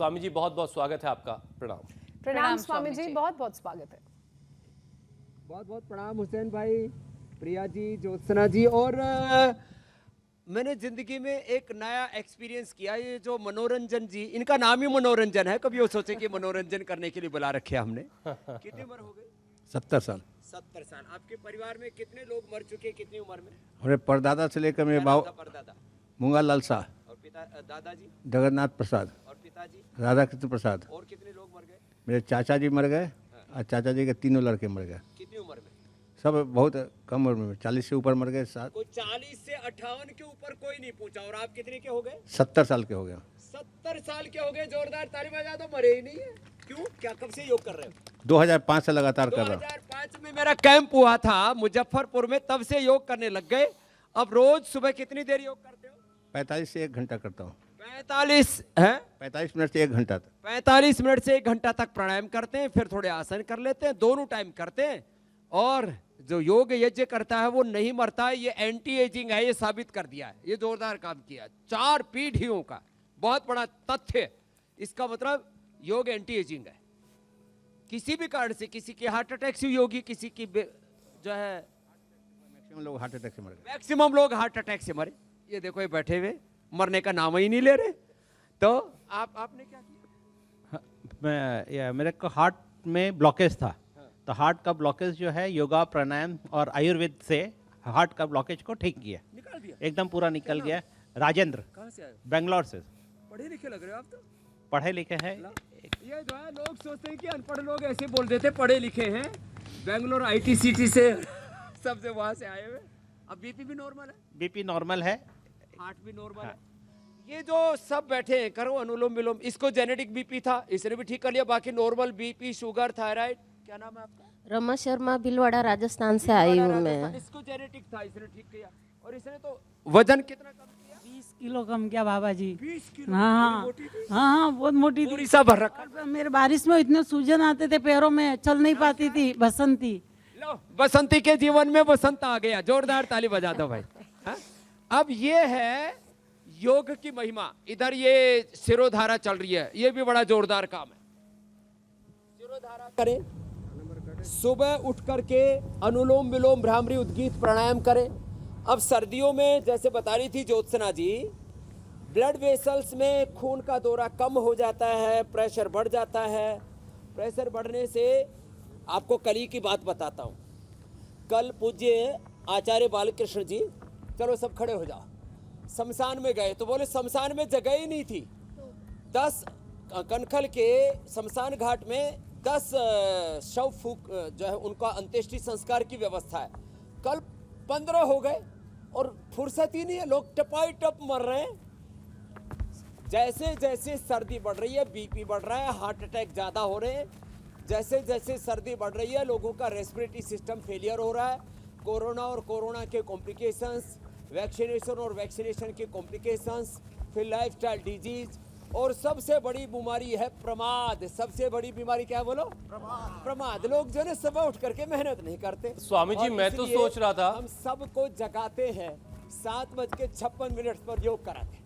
स्वामी जी बहुत बहुत स्वागत है आपका। प्रणाम। प्रणाम स्वामी जी, बहुत बहुत स्वागत है। बहुत बहुत प्रणाम हुसैन भाई, प्रिया जी, ज्योत्सना जी। और मैंने जिंदगी में एक नया एक्सपीरियंस किया। ये जो मनोरंजन जी, इनका नाम ही मनोरंजन है। कभी वो सोचे कि मनोरंजन करने के लिए बुला रखे हमने। कितनी उम्र हो गई? 70 साल। 70 साल। आपके परिवार में कितने लोग मर चुके, कितनी उम्र में? हमारे परदादा से लेकर मेरे बाबू परदादा मूंगा लाल शाह, और पिता दादाजी जगन्नाथ प्रसाद, और पिताजी, राधा कृष्ण प्रसाद। और कितने लोग मर गए? मेरे चाचा जी मर गए और चाचा जी के तीनों लड़के मर गए। कितनी उम्र में? सब बहुत कम उम्र में, 40 से ऊपर मर गए। कोई 40 से 58 के ऊपर कोई नहीं पूछा। और आप कितने के हो गए? 70 साल के हो गए। 70 साल के हो गए। जोरदार ताली बजा दो। मरे ही नहीं है। क्यों? क्या कब से योग कर रहे हो? 2005 से लगातार कर रहा हूँ। 2005 में मेरा कैंप हुआ था मुजफ्फरपुर में, तब से योग करने लग गए। अब रोज सुबह कितनी देर योग करते हो? 45 से 1 घंटा करता हूँ। 45 है? 45 मिनट से 1 घंटा तक। 45 मिनट से 1 घंटा तक प्राणायाम करते हैं, फिर थोड़े आसन कर लेते हैं, दोनों टाइम करते हैं। और जो योग यज्ञ करता है वो नहीं मरता है। ये एंटी एजिंग है, ये साबित कर दिया है। ये जोरदार काम किया। 4 पीढ़ियों का बहुत बड़ा तथ्य। इसका मतलब योग एंटी एजिंग है। किसी भी कारण से, किसी की हार्ट अटैक से होगी, किसी की जो है मैक्सिमम लोग हार्ट अटैक से मर गए। मैक्सिमम लोग हार्ट अटैक से मरे। ये देखो, ये बैठे हुए मरने का नाम ही नहीं ले रहे। तो आपने क्या किया? मेरे को हार्ट में ब्लॉकेज था। तो हार्ट का ब्लॉकेज जो है योगा, प्राणायाम और आयुर्वेद से हार्ट का ब्लॉकेज को ठीक किया। निकाल दिया? एकदम पूरा निकल गया। राजेंद्र, कहाँ से आए? बेंगलोर से। पढ़े लिखे लग रहे हो आप तो। पढ़े लिखे हैं। ये जो है, लोग सोचते हैं कि अनपढ़ लोग ऐसे बोल देते, पढ़े लिखे हैं। बेंगलोर ITCT से सबसे वहां से आए हुए। अब बीपी भी नॉर्मल है? बीपी नॉर्मल है, हार्ट भी नॉर्मल है। ये जो सब बैठे हैं, करो अनुलोम विलोम। इसको जेनेटिक बीपी था, इसने भी ठीक कर लिया। बाकी नॉर्मल बीपी, शुगर, थायराइड। क्या नाम है आपका? रमा शर्मा, भीलवाड़ा राजस्थान से आई हूँ मैं। इसको जेनेटिक था, इसने ठीक किया। और इसने तो वजन कितना कम किया? 20 किलो कम किया बाबा जी। 20 किलो? हाँ मोटी थी? हाँ, बहुत मोटी पूरी थी। सा भर रखा। और मेरे बारिश में इतने सूजन आते थे पैरों में, चल नहीं पाती थी। बसंती। लो, बसंती के जीवन में बसंत आ गया। जोरदार ताली बजा दो भाई। हा? अब ये है योग की महिमा। इधर ये शिरोधारा चल रही है, ये भी बड़ा जोरदार काम है। शिरोधारा करें, सुबह उठ करके अनुलोम विलोम, भ्रामरी, उद्गीत प्राणायाम करें। अब सर्दियों में जैसे बता रही थी ज्योत्सना जी, ब्लड वेसल्स में खून का दौरा कम हो जाता है, प्रेशर बढ़ जाता है। प्रेशर बढ़ने से आपको कल ही की बात बताता हूँ। कल पूज्य आचार्य बालकृष्ण जी, चलो सब खड़े हो जाओ, शमशान में गए तो बोले शमशान में जगह ही नहीं थी। 10 कनखल के शमशान घाट में 10 शव फूक जो है उनका अंत्येष्टि संस्कार की व्यवस्था है। कल 15 हो गए और फुर्सत ही नहीं है, लोग टपाई टप मर रहे हैं। जैसे जैसे सर्दी बढ़ रही है, बीपी बढ़ रहा है, हार्ट अटैक ज्यादा हो रहे हैं। जैसे जैसे सर्दी बढ़ रही है, लोगों का रेस्पिरेटरी सिस्टम फेलियर हो रहा है। कोरोना और कोरोना के कॉम्प्लिकेशंस, वैक्सीनेशन और वैक्सीनेशन के कॉम्प्लिकेशंस, फिर लाइफस्टाइल डिजीज, और सबसे बड़ी बीमारी है प्रमाद। सबसे बड़ी बीमारी क्या है बोलो? प्रमाद। लोग जो है सुबह उठ करके मेहनत नहीं करते। स्वामी जी, मैं तो सोच रहा था, हम सबको जगाते हैं 7:56 पर योग कराते हैं।